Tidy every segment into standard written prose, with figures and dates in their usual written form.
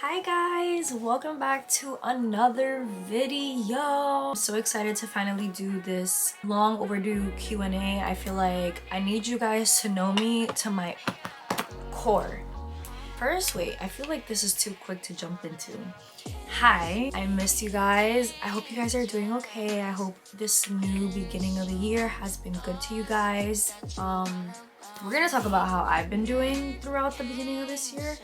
Hi guys, welcome back to another video. I'm so excited to finally do this long overdue Q&A. I feel like I need you guys to know me to my core. First, wait, I feel like this is too quick to jump into. Hi, I missed you guys. I hope you guys are doing okay. I hope this new beginning of the year has been good to you guys. We're gonna talk about how I've been doing throughout the beginning of this year.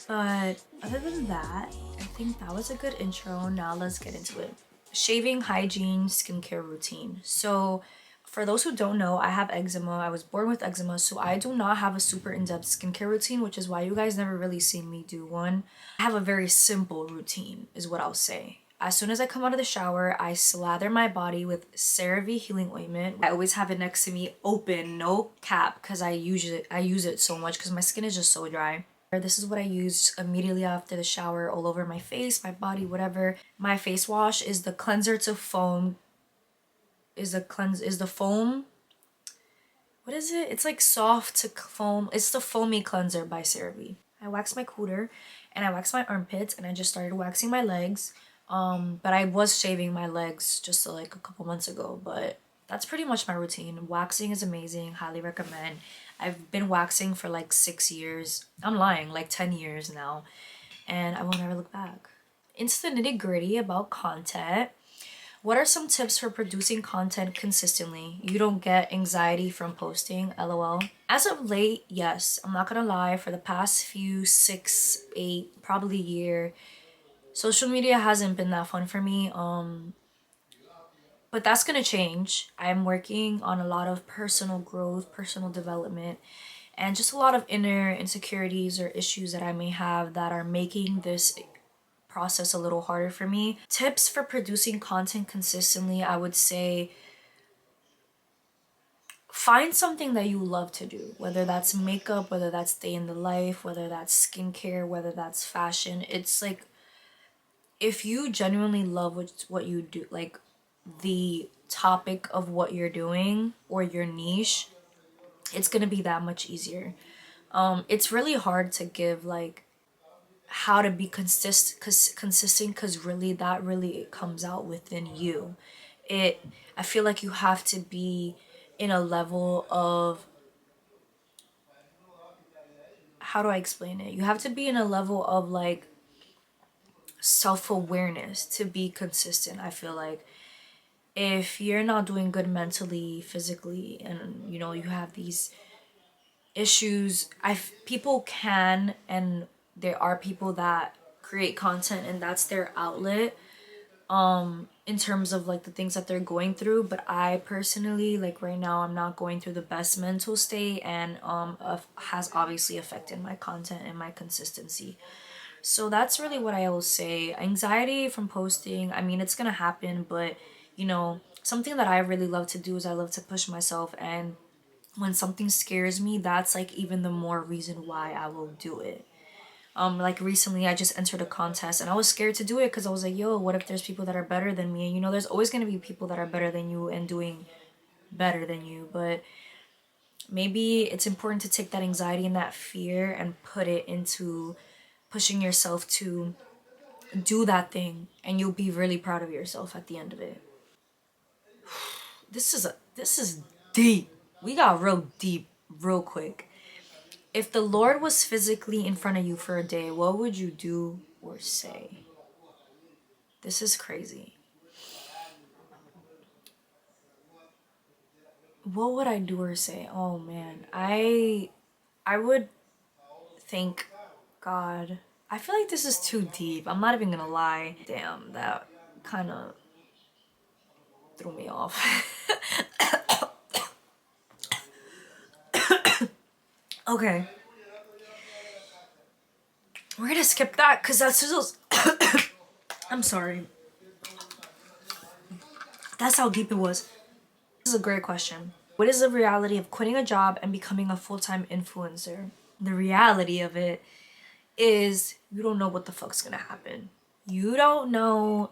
But other than that, I think that was a good intro. Now let's get into it. Shaving, hygiene, skincare routine. So for those who don't know, I have eczema. I was born with eczema, so I do not have a super in-depth skincare routine, which is why you guys never really seen me do one. I have a very simple routine, is what I'll say. As soon as I come out of the shower, I slather my body with CeraVe healing ointment. I always have it next to me open, no cap, because I use it so much because my skin is just so dry. This is what I use immediately after the shower, all over my face, my body, whatever. My face wash is the cleanser to foam. Is the foam? What is it? It's like soft to foam. It's the foamy cleanser by CeraVe. I wax my cooter and I wax my armpits and I just started waxing my legs. But I was shaving my legs just like a couple months ago, but that's pretty much my routine. Waxing is amazing, highly recommend. I've been waxing for like 6 years. I'm lying, like 10 years now, and I will never look back. Into the nitty-gritty about content. What are some tips for producing content consistently? You don't get anxiety from posting, lol. As of late, yes, I'm not gonna lie, for the past few 6, 8, probably year, social media hasn't been that fun for me. But that's gonna change. I'm working on a lot of personal growth, personal development, and just a lot of inner insecurities or issues that I may have that are making this process a little harder for me. Tips for producing content consistently, I would say find something that you love to do, whether that's makeup, whether that's day in the life, whether that's skincare, whether that's fashion. It's like if you genuinely love what you do, like the topic of what you're doing or your niche, it's gonna be that much easier. It's really hard to give like how to be consistent because really that really comes out within you. I feel like you have to be in a level of, how do I explain it? You have to be in a level of like self-awareness to be consistent. I feel like if you're not doing good mentally, physically, and you have these issues, people can, and there are people that create content and that's their outlet in terms of like the things that they're going through. But I personally, like right now, I'm not going through the best mental state, and has obviously affected my content and my consistency. So that's really what I will say. Anxiety from posting, I mean, it's gonna happen, but something that I really love to do is I love to push myself, and when something scares me, that's like even the more reason why I will do it. Like recently I just entered a contest and I was scared to do it because I was like, yo, what if there's people that are better than me? And there's always gonna be people that are better than you and doing better than you, but maybe it's important to take that anxiety and that fear and put it into pushing yourself to do that thing, and you'll be really proud of yourself at the end of it. This is deep. We got real deep real quick. If the Lord was physically in front of you for a day, what would you do or say? This is crazy. What would I do or say? Oh man. I would thank God. I feel like this is too deep. I'm not even gonna lie. Damn, that kind of threw me off. Okay. We're gonna skip that because that's just. I'm sorry. That's how deep it was. This is a great question. What is the reality of quitting a job and becoming a full-time influencer? The reality of it is you don't know what the fuck's gonna happen. You don't know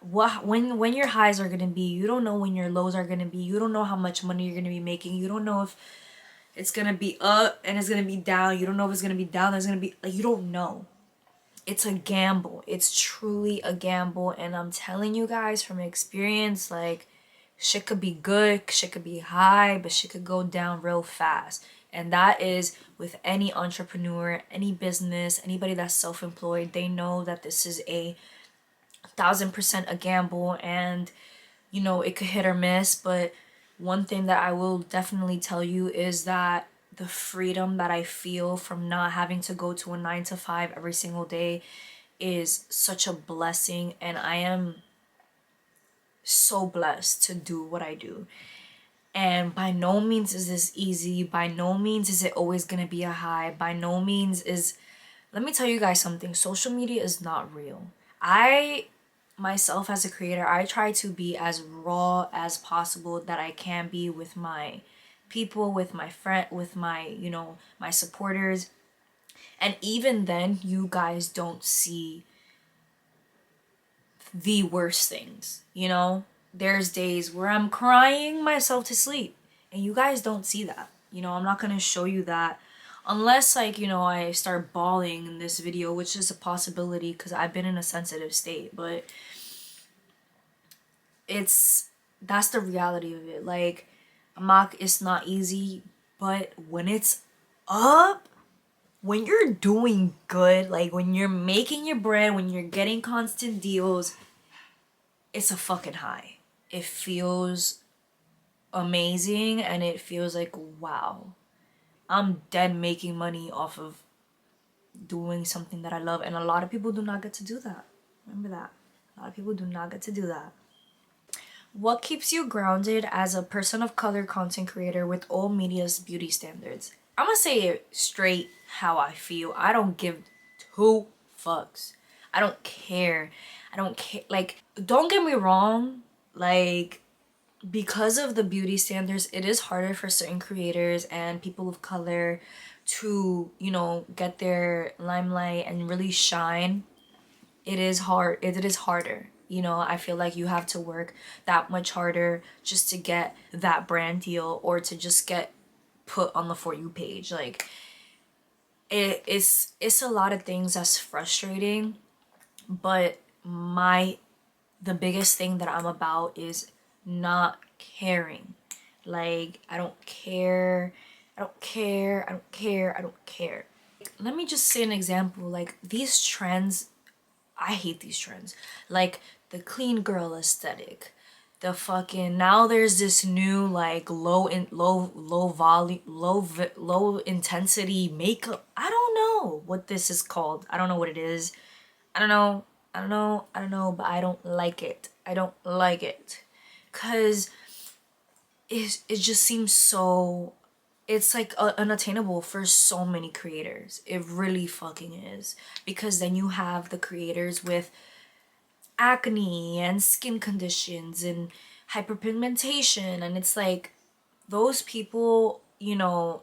when your highs are gonna be. You don't know when your lows are gonna be. You don't know how much money you're gonna be making. You don't know if it's gonna be up and it's gonna be down. You don't know if it's gonna be down. There's gonna be like, you don't know. it's a gamble. It's truly a gamble. And I'm telling you guys from experience, like, shit could be good, shit could be high, but shit could go down real fast. And that is with any entrepreneur, any business, anybody that's self-employed. They know that this is a 1,000% a gamble, and you know, it could hit or miss. But one thing that I will definitely tell you is that the freedom that I feel from not having to go to a 9 to 5 every single day is such a blessing. And I am so blessed to do what I do. And by no means is this easy. By no means is it always gonna be a high. By no means is, let me tell you guys something. Social media is not real. I myself as a creator, I try to be as raw as possible that I can be with my people, with my friend, with my, you know, my supporters. And even then, you guys don't see the worst things, you know? There's days where I'm crying myself to sleep, and you guys don't see that. You know, I'm not gonna show you that unless, like, you know, I start bawling in this video, which is a possibility because I've been in a sensitive state. But that's the reality of it. Like, it's not easy, but when it's up, when you're doing good, like when you're making your bread, when you're getting constant deals, it's a fucking high. It feels amazing, and it feels like, wow, I'm dead making money off of doing something that I love. And a lot of people do not get to do that. Remember that. A lot of people do not get to do that. What keeps you grounded as a person of color content creator with all media's beauty standards? I'm gonna say it straight how I feel. I don't give two fucks. I don't care. I don't care. Like, don't get me wrong. Like, because of the beauty standards, it is harder for certain creators and people of color to, you know, get their limelight and really shine. It is hard. It is harder. You know, I feel like you have to work that much harder just to get that brand deal or to just get put on the For You page. Like, it's a lot of things that's frustrating, but the biggest thing that I'm about is not caring. Like, I don't care. I don't care. I don't care. I don't care. Let me just say an example. Like, these trends, I hate these trends. Like the clean girl aesthetic. The fucking, now there's this new like low volume low intensity makeup. I don't know what this is called. I don't know what it is. I don't know. I don't know, but I don't like it. I don't like it. Cause it just seems so, it's like unattainable for so many creators. It really fucking is. Because then you have the creators with acne and skin conditions and hyperpigmentation, and it's like, those people, you know,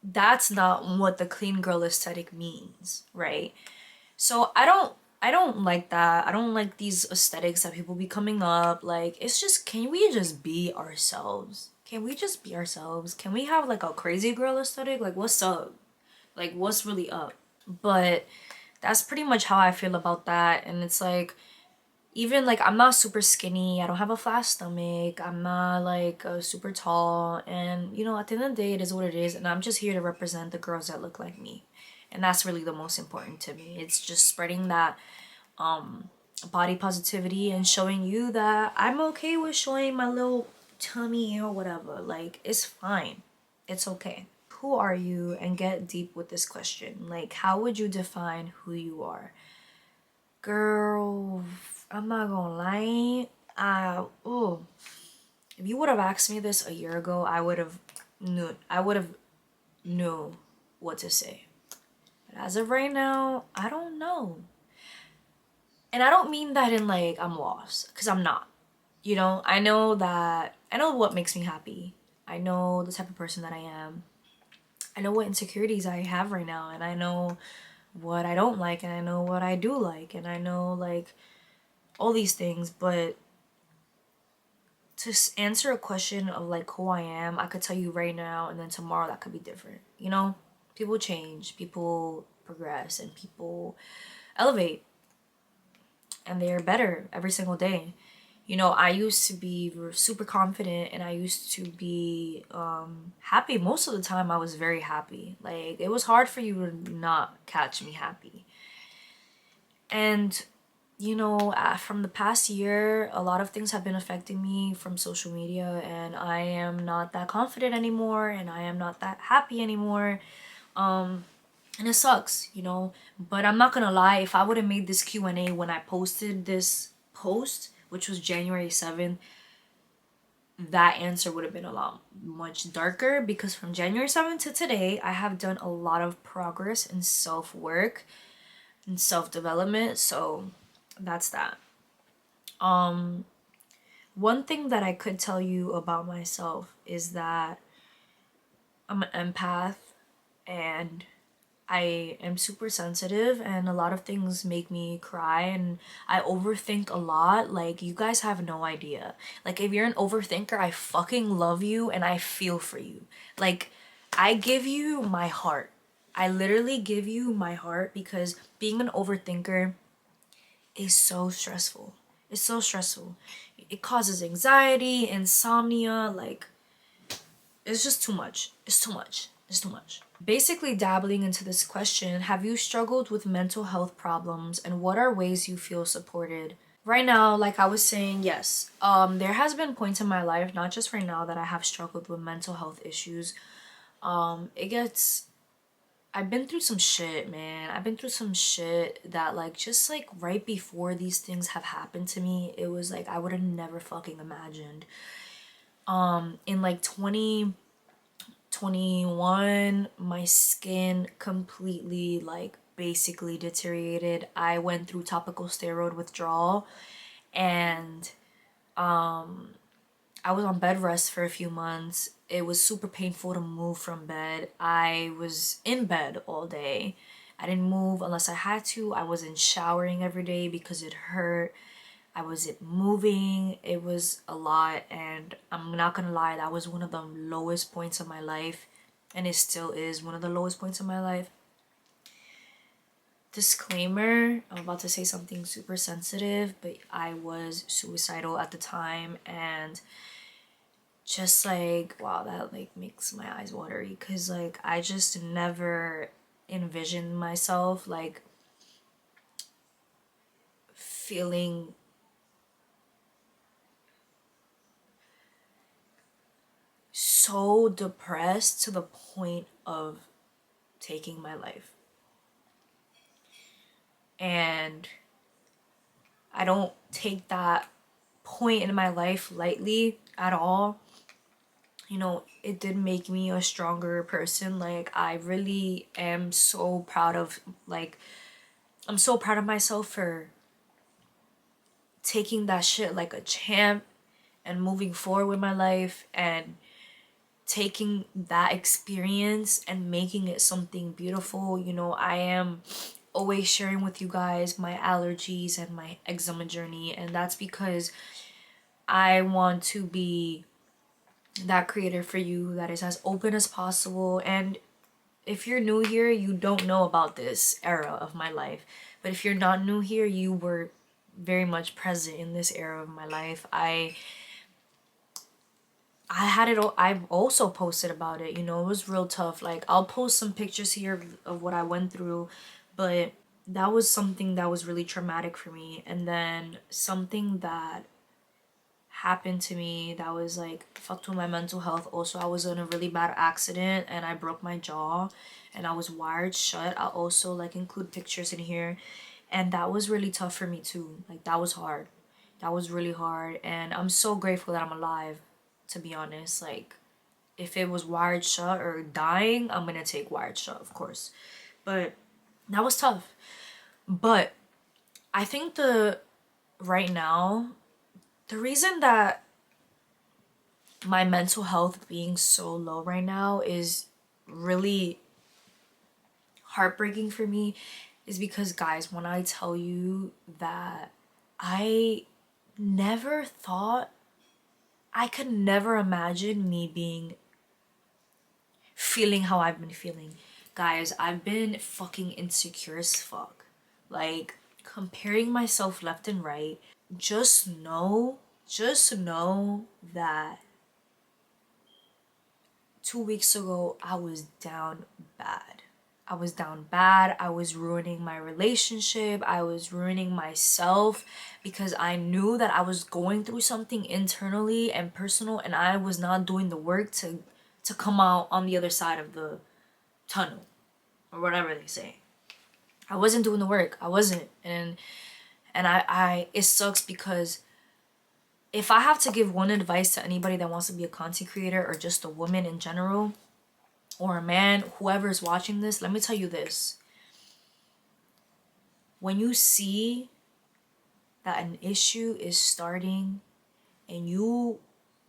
that's not what the clean girl aesthetic means, right? So I don't like that. I don't like these aesthetics that people be coming up. Like, it's just, can we just be ourselves? Can we just be ourselves? Can we have like a crazy girl aesthetic? Like, what's up? Like, what's really up? But that's pretty much how I feel about that. And it's like, even like, I'm not super skinny. I don't have a flat stomach. I'm not like super tall. And you know, at the end of the day, it is what it is. And I'm just here to represent the girls that look like me. And that's really the most important to me. It's just spreading that body positivity and showing you that I'm okay with showing my little tummy or whatever. Like, it's fine. It's okay. Who are you? And get deep with this question. Like, how would you define who you are? Girl, I'm not gonna lie. If you would have asked me this a year ago, I would have knew what to say. But as of right now, I don't know. And I don't mean that in like I'm lost, because I'm not. You know, I know what makes me happy. I know the type of person that I am. I know what insecurities I have right now, and I know what I don't like, and I know what I do like, and I know like all these things. But to answer a question of like who I am, I could tell you right now, and then tomorrow that could be different. You know, people change, people progress and people elevate and they're better every single day. You know, I used to be super confident and I used to be happy. Most of the time I was very happy. Like, it was hard for you to not catch me happy. And, you know, from the past year, a lot of things have been affecting me from social media, and I am not that confident anymore and I am not that happy anymore. And it sucks, you know, but I'm not gonna lie, if I would have made this Q&A when I posted this post, which was January 7th, that answer would have been a lot much darker, because from January 7th to today, I have done a lot of progress in self-work and self-development, so that's that. One thing that I could tell you about myself is that I'm an empath and I am super sensitive, and a lot of things make me cry, and I overthink a lot. Like, you guys have no idea. Like, if you're an overthinker, I fucking love you and I feel for you. Like, I give you my heart. I literally give you my heart, because being an overthinker is so stressful. It's so stressful. It causes anxiety, insomnia, like, it's just too much. It's too much. It's too much. Basically, dabbling into this question, have you struggled with mental health problems, and what are ways you feel supported? Right now, like I was saying, yes. There has been points in my life, not just right now, that I have struggled with mental health issues. It gets I've been through some shit, man. I've been through some shit that, like, just like right before these things have happened to me, it was like I would have never fucking imagined. In like 2021, my skin completely, like, basically deteriorated. I went through topical steroid withdrawal, and I was on bed rest for a few months. It was super painful to move from bed. I was in bed all day. I didn't move unless I had to. I wasn't showering every day because it hurt. I wasn't moving. It was a lot, and I'm not gonna lie, that was one of the lowest points of my life, and it still is one of the lowest points of my life. Disclaimer, I'm about to say something super sensitive, but I was suicidal at the time, and just like, wow, that like makes my eyes watery, because like I just never envisioned myself like feeling so depressed to the point of taking my life. And I don't take that point in my life lightly at all. You know, it did make me a stronger person. Like, I really am so proud of, like, I'm so proud of myself for taking that shit like a champ and moving forward with my life, and taking that experience and making it something beautiful. You know, I am always sharing with you guys my allergies and my eczema journey, and that's because I want to be that creator for you that is as open as possible. And if you're new here, you don't know about this era of my life, but if you're not new here, you were very much present in this era of my life. I had it all. I've also posted about it. You know, it was real tough. Like, I'll post some pictures here of what I went through, but that was something that was really traumatic for me. And then something that happened to me that was like fucked with my mental health. Also, I was in a really bad accident and I broke my jaw and I was wired shut. I'll also like include pictures in here, and that was really tough for me too. Like, that was hard. That was really hard, and I'm so grateful that I'm alive, to be honest. Like, if it was wired shut or dying, I'm gonna take wired shut, of course. But that was tough. But I think right now, the reason that my mental health being so low right now is really heartbreaking for me is because, guys, when I tell you that I never thought, I could never imagine me feeling how I've been feeling. Guys, I've been fucking insecure as fuck. Like, comparing myself left and right. Just know that 2 weeks ago, I was down bad. I was down bad. I was ruining my relationship. I was ruining myself because I knew that I was going through something internally and personal, and I was not doing the work to come out on the other side of the tunnel, or whatever they say. I wasn't doing the work. I wasn't. And I it sucks because if I have to give one advice to anybody that wants to be a content creator, or just a woman in general, or a man, whoever's watching this, let me tell you this. When you see that an issue is starting and you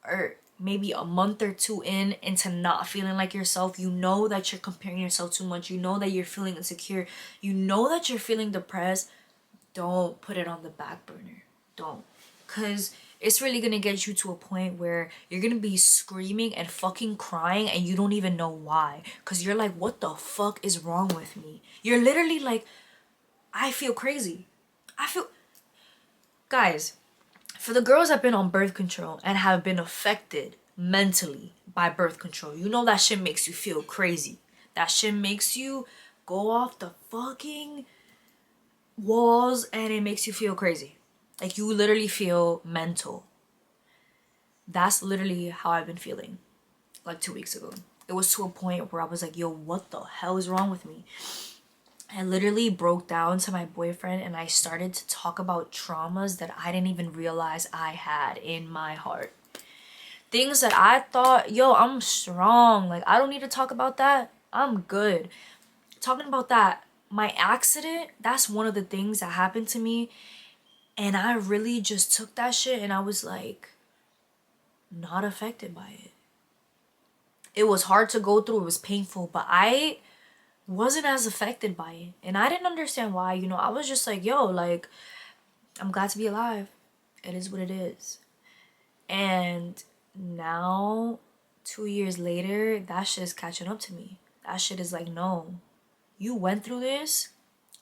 are maybe a month or two in into not feeling like yourself, you know that you're comparing yourself too much, you know that you're feeling insecure, you know that you're feeling depressed, don't put it on the back burner. Don't. Because it's really gonna get you to a point where you're gonna be screaming and fucking crying and you don't even know why. Because you're like, what the fuck is wrong with me? You're literally like, I feel crazy. Guys, for the girls that have been on birth control and have been affected mentally by birth control, you know that shit makes you feel crazy. That shit makes you go off the fucking walls and it makes you feel crazy. Like, you literally feel mental. That's literally how I've been feeling like 2 weeks ago. It was to a point where I was like, yo, what the hell is wrong with me? I literally broke down to my boyfriend and I started to talk about traumas that I didn't even realize I had in my heart. Things that I thought, yo, I'm strong. Like, I don't need to talk about that. I'm good. Talking about that, my accident, that's one of the things that happened to me. And I really just took that shit and I was like, not affected by it. It was hard to go through. It was painful, but I wasn't as affected by it. And I didn't understand why. You know, I was just like, yo, like, I'm glad to be alive. It is what it is. And now, 2 years later, that shit is catching up to me. That shit is like, no, you went through this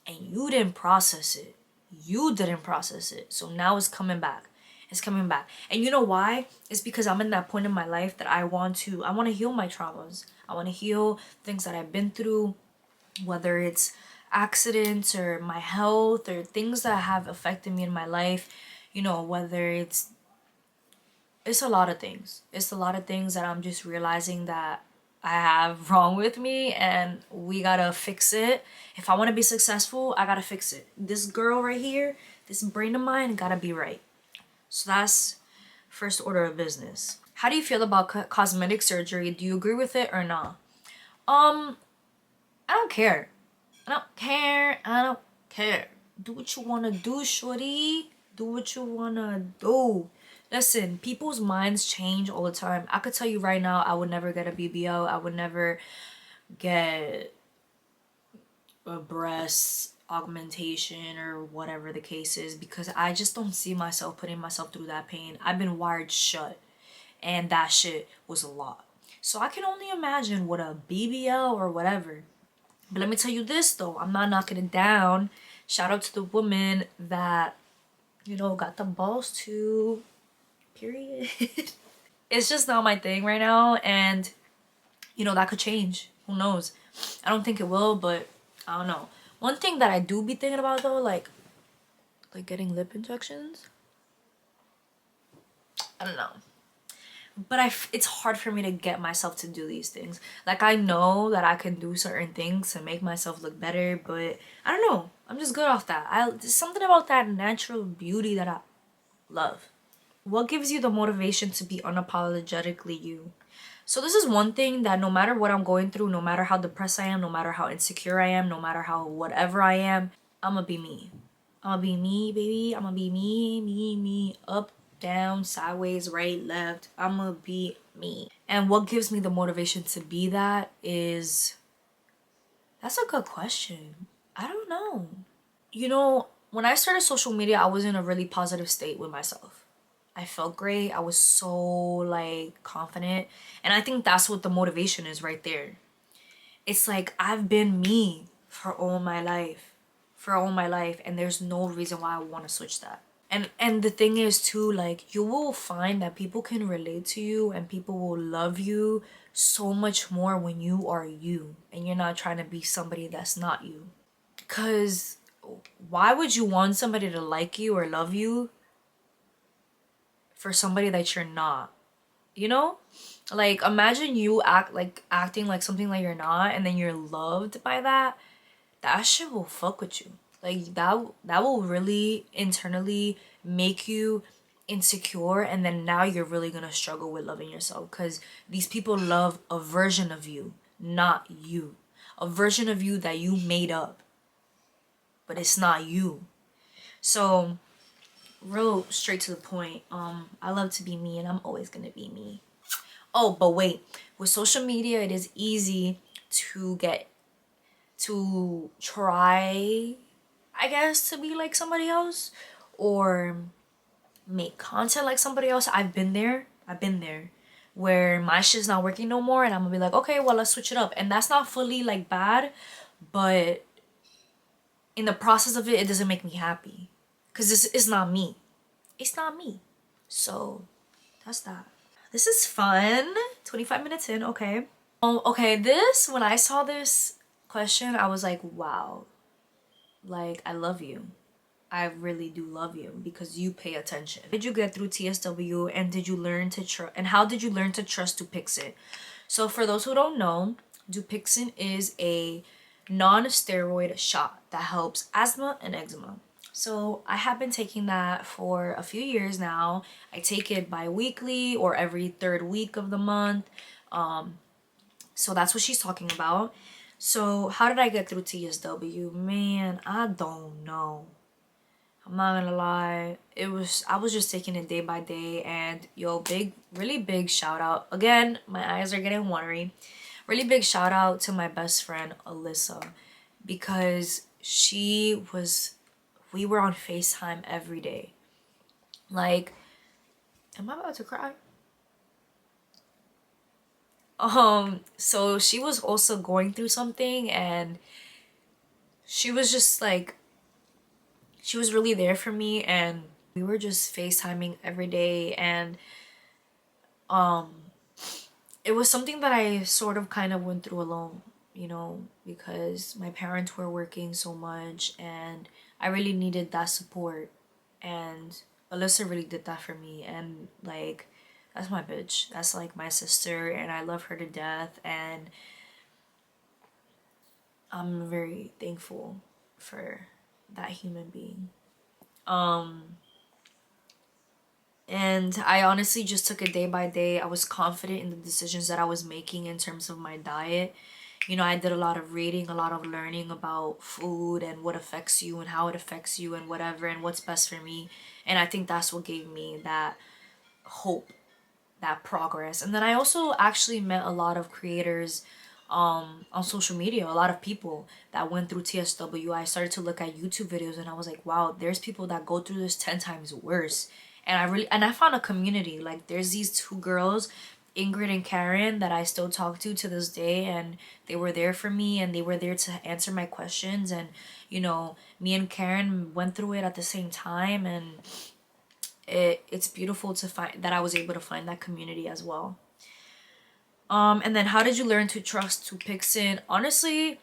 and you didn't process it. You didn't process it. So now it's coming back. It's coming back. And you know why? It's because I'm in that point in my life that I want to heal my traumas. I want to heal things that I've been through, whether it's accidents or my health or things that have affected me in my life. You know, whether it's a lot of things. It's a lot of things that I'm just realizing that I have wrong with me and we gotta fix it. If I want to be successful, I gotta fix it. This girl right here, this brain of mine gotta be right. So that's first order of business. How do you feel about cosmetic surgery? Do you agree with it or not? I don't care. I don't care. I don't care. Do what you wanna do, shorty. Do what you wanna do. Listen, people's minds change all the time. I could tell you right now, I would never get a BBL. I would never get a breast augmentation or whatever the case is, because I just don't see myself putting myself through that pain. I've been wired shut and that shit was a lot. So I can only imagine what a BBL or whatever. But let me tell you this though, I'm not knocking it down. Shout out to the woman that, you know, got the balls to, period. It's just not my thing right now, and you know, that could change. Who knows? I don't think it will, but I don't know. One thing that I do be thinking about though, like getting lip injections. I don't know. But it's hard for me to get myself to do these things. Like, I know that I can do certain things to make myself look better, but I don't know. I'm just good off that. There's something about that natural beauty that I love. What gives you the motivation to be unapologetically you? So this is one thing that no matter what I'm going through, no matter how depressed I am, no matter how insecure I am, no matter how whatever I am, I'ma be me. I'ma be me, baby. I'ma be me. Up, down, sideways, right, left. I'ma be me. And what gives me the motivation to be that is... That's a good question. I don't know. You know, when I started social media, I was in a really positive state with myself. I felt great. I was so, like, confident. And I think that's what the motivation is right there. it's like I've been me for all my life. For all my life. And there's no reason why I want to switch that. And the thing is too, like, you will find that people can relate to you and people will love you so much more when you are you and you're not trying to be somebody that's not you. Because why would you want somebody to like you or love you for somebody that you're not? You know? Like, imagine you acting like something that you're not, and then you're loved by that. That shit will fuck with you. Like, that will really internally make you insecure, and then now you're really gonna struggle with loving yourself because these people love a version of you, not you. A version of you that you made up, but it's not you. So, real straight to the point. I love to be me, and I'm always gonna be me. Oh, but wait, with social media, it is easy to get to try, I guess, to be like somebody else or make content like somebody else. I've been there. Where my shit's not working no more, and I'm gonna be like, okay, well, let's switch it up. And that's not fully like bad, but in the process of it, it doesn't make me happy. Because this is not me. It's not me. So that's that. This is fun. 25 minutes in, okay. Okay, when I saw this question, I was like, wow, like, I love you. I really do love you because you pay attention. Did you get through TSW, and did you learn to trust, and how did you learn to trust Dupixent? So for those who don't know, Dupixent is a non-steroid shot that helps asthma and eczema. So I have been taking that for a few years now. I take it bi-weekly or every third week of the month. So that's what she's talking about. So how did I get through TSW? Man, I don't know. I'm not gonna lie. I was just taking it day by day, and yo, really big shout out. Again, my eyes are getting watery. Really big shout out to my best friend Alyssa, because we were on FaceTime every day. Like, am I about to cry? So she was also going through something, and she was just like, she was really there for me, and we were just FaceTiming every day. And it was something that I sort of kind of went through alone, you know, because my parents were working so much and I really needed that support. And Alyssa really did that for me. And like, that's my bitch. That's like my sister, and I love her to death. And I'm very thankful for that human being. And I honestly just took it day by day. I was confident in the decisions that I was making in terms of my diet. You know, I did a lot of reading, a lot of learning about food and what affects you and how it affects you and whatever and what's best for me. And I think that's what gave me that hope, that progress. And then I also actually met a lot of creators on social media, a lot of people that went through TSW. I started to look at YouTube videos, and I was like, wow, there's people that go through this 10 times worse. And I found a community. Like, there's these two girls, Ingrid and Karen, that I still talk to this day, and they were there for me, and they were there to answer my questions. And you know, me and Karen went through it at the same time, and it's beautiful to find that I was able to find that community as well. And then how did you learn to trust Dupixent? Honestly,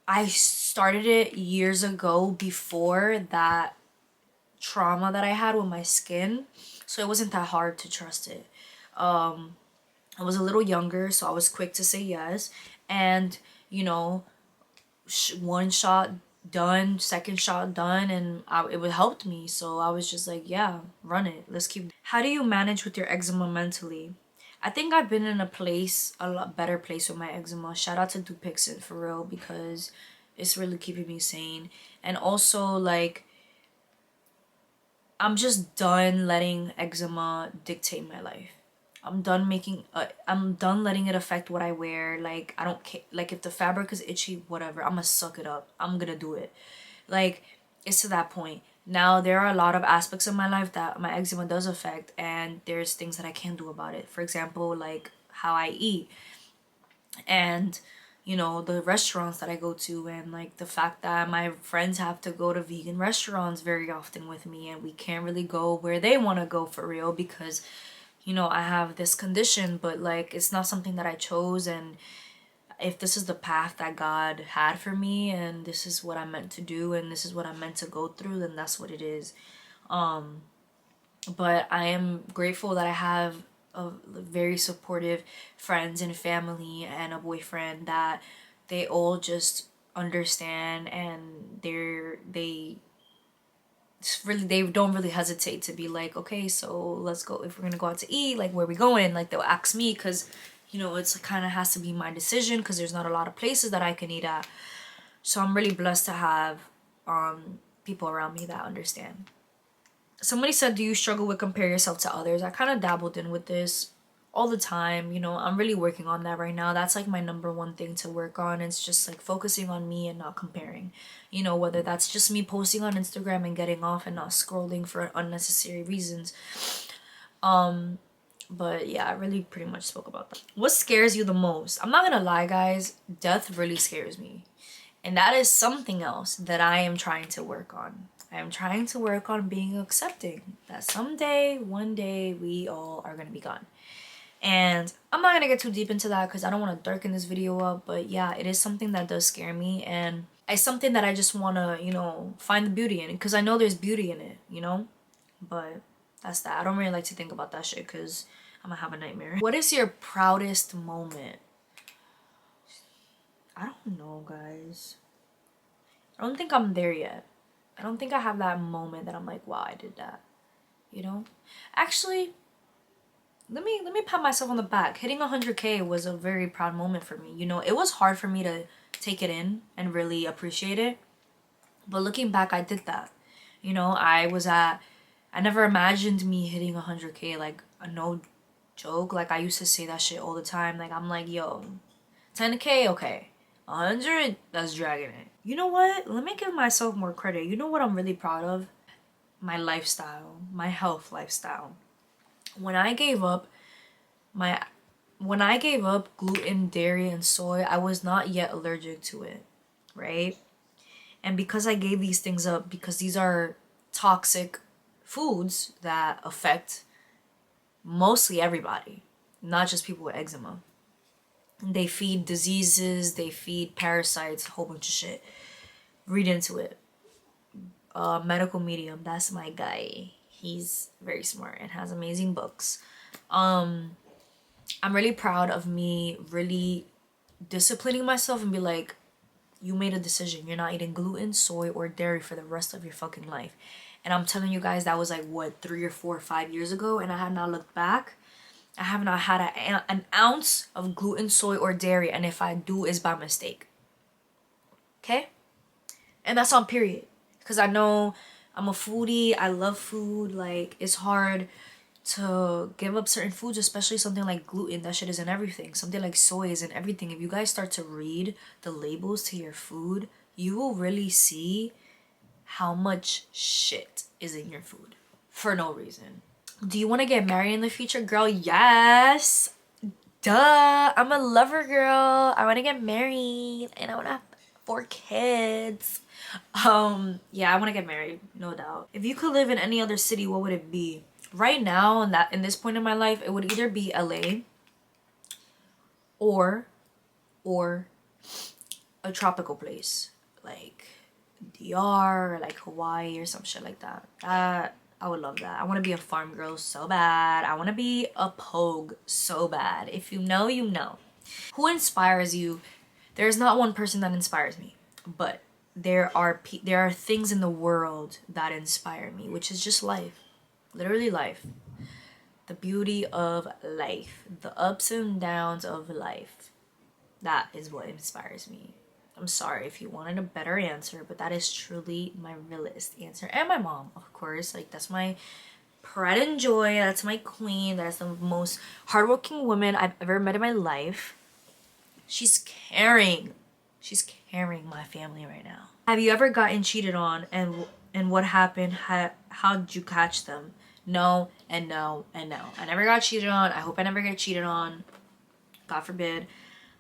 I started it years ago before that trauma that I had with my skin, so it wasn't that hard to trust it. I was a little younger, so I was quick to say yes. And you know, one shot done, second shot done, and it would helped me. So I was just like, yeah, run it. Let's keep. How do you manage with your eczema mentally? I think I've been in a lot better place with my eczema. Shout out to Dupixent for real, because it's really keeping me sane. And also, like, I'm just done letting eczema dictate my life. I'm done letting it affect what I wear. Like, I don't care. Like, if the fabric is itchy, whatever, I'm gonna suck it up. I'm gonna do it. Like, it's to that point. Now, there are a lot of aspects of my life that my eczema does affect, and there's things that I can do about it. For example, like how I eat. And you know, the restaurants that I go to, and like the fact that my friends have to go to vegan restaurants very often with me, and we can't really go where they want to go for real because, you know, I have this condition, but like it's not something that I chose. And if this is the path that God had for me, and this is what I'm meant to do, and this is what I'm meant to go through, then that's what it is. But I am grateful that I have a very supportive friends and family and a boyfriend that they all just understand, and they don't really hesitate to be like, okay, so let's go. If we're gonna go out to eat, like, where we going? Like, they'll ask me because, you know, it's kind of has to be my decision because there's not a lot of places that I can eat at. So I'm really blessed to have people around me that understand. Somebody said, do you struggle with compare yourself to others? I kind of dabbled in with this all the time. You know, I'm really working on that right now. That's like my number one thing to work on. It's just like focusing on me and not comparing. You know, whether that's just me posting on Instagram and getting off and not scrolling for unnecessary reasons. But yeah, I really pretty much spoke about that. What scares you the most? I'm not gonna lie, guys. Death really scares me. And that is something else that I am trying to work on. I am trying to work on being accepting that someday, one day, we all are gonna be gone. And I'm not gonna get too deep into that because I don't want to darken this video up. But yeah, it is something that does scare me. And it's something that I just want to, you know, find the beauty in it. Because I know there's beauty in it, you know? But that's that. I don't really like to think about that shit because I'm gonna have a nightmare. What is your proudest moment? I don't know, guys. I don't think I'm there yet. I don't think I have that moment that I'm like, wow, I did that. You know? Actually, let me pat myself on the back. Hitting 100K was a very proud moment for me. You know, it was hard for me to take it in and really appreciate it. But looking back, I did that. You know, I never imagined me hitting 100K, like, no joke. Like, I used to say that shit all the time. Like, I'm like, yo, 10K, okay. 100, that's dragging it. You know what? Let me give myself more credit. You know what I'm really proud of? My lifestyle, my health lifestyle. When I gave up gluten, dairy, and soy, I was not yet allergic to it, right? And because I gave these things up, because these are toxic foods that affect mostly everybody, not just people with eczema. They feed diseases, they feed parasites, a whole bunch of shit. Read into it. Medical Medium, that's my guy. He's very smart and has amazing books. I'm really proud of me really disciplining myself and be like, you made a decision. You're not eating gluten, soy, or dairy for the rest of your fucking life. And I'm telling you guys, that was like, what, 3 or 4 or 5 years ago, and I have not looked back. I have not had an ounce of gluten, soy, or dairy, and if I do, it's by mistake. Okay? And that's on period. Because I know I'm a foodie. I love food. Like, it's hard to give up certain foods, especially something like gluten. That shit is in everything. Something like soy is in everything. If you guys start to read the labels to your food, you will really see how much shit is in your food for no reason. Do you want to get married in the future? Girl, yes. Duh. I'm a lover girl. I want to get married and I want to have 4 kids. Yeah, I want to get married, no doubt. If you could live in any other city, what would it be? Right now, in this point in my life, it would either be LA or a tropical place like DR or like Hawaii or some shit like that. I would love that. I want to be a farm girl so bad. I want to be a pogue so bad. If you know, you know. Who inspires you? There's not one person that inspires me, but there are things in the world that inspire me, which is just life. Literally life. The beauty of life. The ups and downs of life. That is what inspires me. I'm sorry if you wanted a better answer, but that is truly my realist answer. And my mom, of course. Like, that's my pride and joy. That's my queen. That's the most hardworking woman I've ever met in my life. She's carrying my family right now. Have you ever gotten cheated on, and what happened? How did you catch them? No, and no, and no. I never got cheated on. I hope I never get cheated on. God forbid.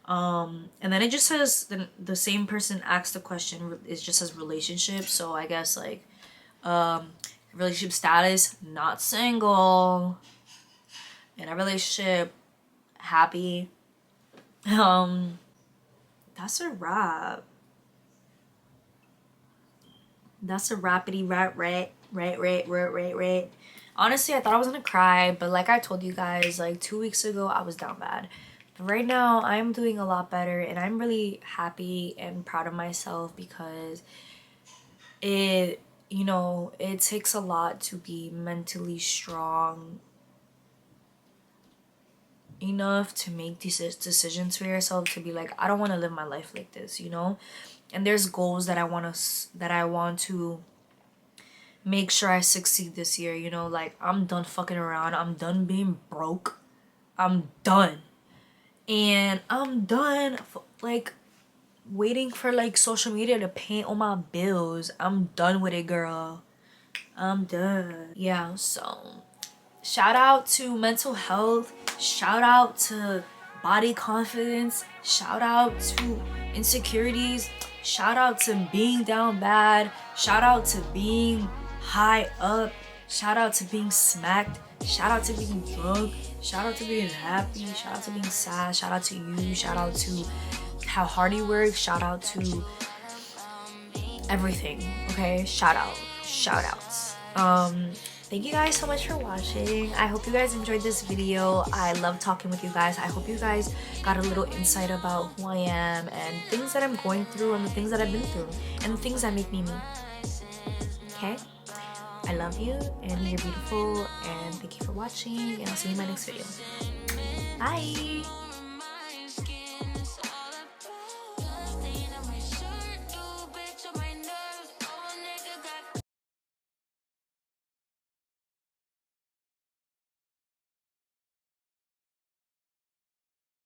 And then it just says the same person asked the question, it just says relationship. So I guess like relationship status, not single, in a relationship, happy. That's a wrap. That's a rapidy right. Honestly, I thought I was gonna cry, but like I told you guys, like 2 weeks ago, I was down bad. But right now, I'm doing a lot better, and I'm really happy and proud of myself because it, you know, it takes a lot to be mentally strong enough to make these decisions for yourself, to be like, I don't want to live my life like this, you know. And there's goals that I want to make sure I succeed this year, you know. Like, I'm done fucking around, I'm done being broke, I'm done. And I'm done like waiting for like social media to pay all my bills. I'm done with it, girl. I'm done. Yeah, so shout out to mental health, shout out to body confidence, shout out to insecurities, shout out to being down bad, shout out to being high up, shout out to being smacked, shout out to being drunk, shout out to being happy, shout out to being sad, shout out to you, shout out to how hard you work, shout out to everything. Okay, shout outs. Thank you guys so much for watching. I hope you guys enjoyed this video. I love talking with you guys. I hope you guys got a little insight about who I am and things that I'm going through and the things that I've been through and the things that make me me. Okay, I love you and you're beautiful, and thank you for watching, and I'll see you in my next video. Bye.